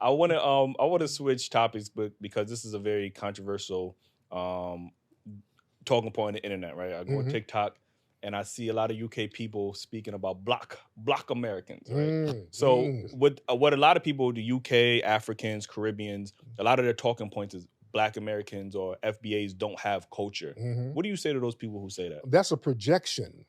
I want to switch topics, but because this is a very controversial um talking point on the internet, right? I go on Hmm. TikTok and I see a lot of UK people speaking about block Americans, right? Mm, So mm. what a lot of people, the UK, Africans, Caribbeans, a lot of their talking points is Black Americans or FBAs don't have culture. Hmm. What do you say to those people who say that? That's a projection.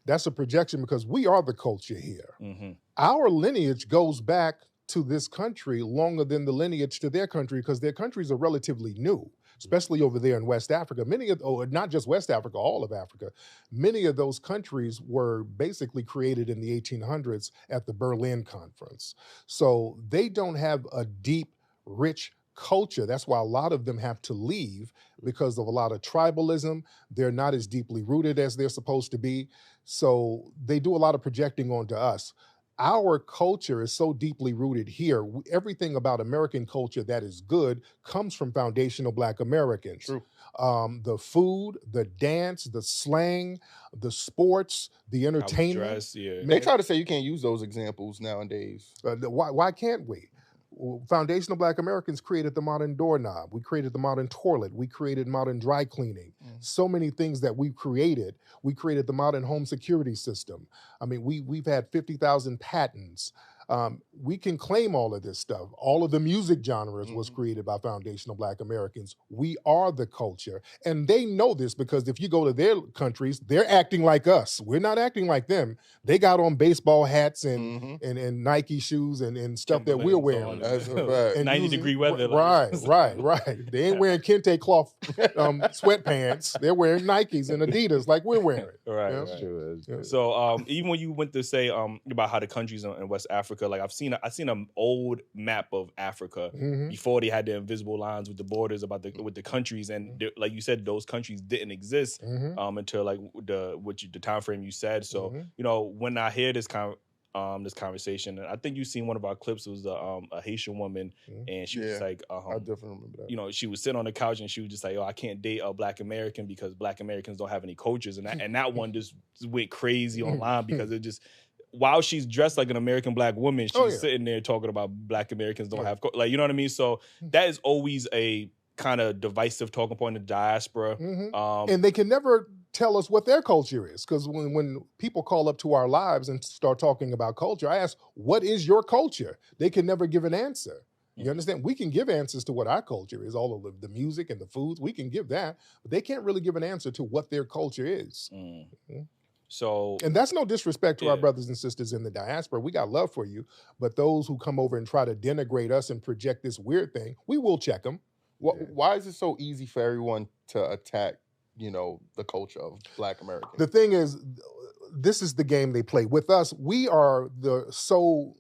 That's a projection because we are the culture here. Hmm. Our lineage goes back to this country longer than the lineage to their country because their countries are relatively new, especially over there in West Africa. Many of, or not just West Africa, all of Africa, many of those countries were basically created in the 1800s at the Berlin Conference. So they don't have a deep, rich culture. That's why a lot of them have to leave because of a lot of tribalism. They're not as deeply rooted as they're supposed to be. So they do a lot of projecting onto us. Our culture is so deeply rooted here. Everything about American culture that is good comes from foundational Black Americans. True. The food, the dance, the slang, the sports, the How we entertainment. dress, yeah. They Man, try to say you can't use those examples nowadays. why can't we? Foundational Black Americans created the modern doorknob. We created the modern toilet. We created modern dry cleaning. So many things that we created. We created the modern home security system. I mean, we've had 50,000 patents. We can claim all of this stuff. All of the music genres was created by foundational Black Americans. We are the culture. And they know this because if you go to their countries, they're acting like us. We're not acting like them. They got on baseball hats and Nike shoes and stuff that we're wearing. That's a fact. And 90-degree weather. Right. They ain't wearing kente cloth sweatpants. They're wearing Nikes and Adidas like we're wearing. Right, Yeah. right. That's true. That's true. So even when you went to say about how the countries in West Africa, like I've seen an old map of Africa Mhm. before they had the invisible lines with the borders with the countries, and like you said, those countries didn't exist Mhm. until like the time frame you said. So when I hear this this conversation, and I think you seen one of our clips. It was a Haitian woman, and she was like, I definitely remember that. she was sitting on the couch and she was just like, "Oh, I can't date a Black American because Black Americans don't have any cultures," and that one just went crazy online because it just. While she's dressed like an American Black woman, she's sitting there talking about Black Americans don't have like, you know what I mean? So that is always a kind of divisive talking point in the diaspora. And they can never tell us what their culture is because when people call up to our lives and start talking about culture, I ask, what is your culture? They can never give an answer. You understand? We can give answers to what our culture is, all of the music and the foods. We can give that, but they can't really give an answer to what their culture is. So, and that's no disrespect to our brothers and sisters in the diaspora. We got love for you, but those who come over and try to denigrate us and project this weird thing, we will check them. Why is it so easy for everyone to attack, the culture of Black Americans? The thing is, this is the game they play. With us, we are so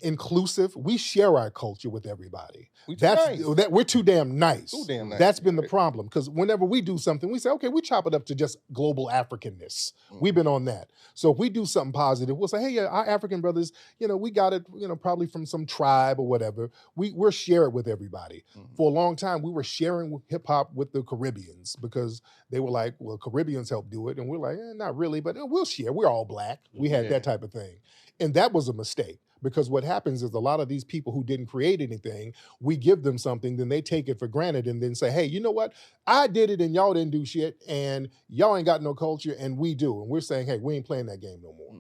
inclusive. We share our culture with everybody. We're too damn nice. Too damn nice. That's been the problem because whenever we do something, we say, okay, we chop it up to just global Africanness. We've been on that. So if we do something positive, we'll say, hey, our African brothers, we got it, probably from some tribe or whatever. We'll share it with everybody. For a long time, we were sharing hip hop with the Caribbeans because they were like, well, Caribbeans help do it. And we're like, not really, but we'll share. We're all Black. We had that type of thing. And that was a mistake. Because what happens is a lot of these people who didn't create anything, we give them something, then they take it for granted and then say, hey, you know what? I did it and y'all didn't do shit and y'all ain't got no culture and we do. And we're saying, hey, we ain't playing that game no more.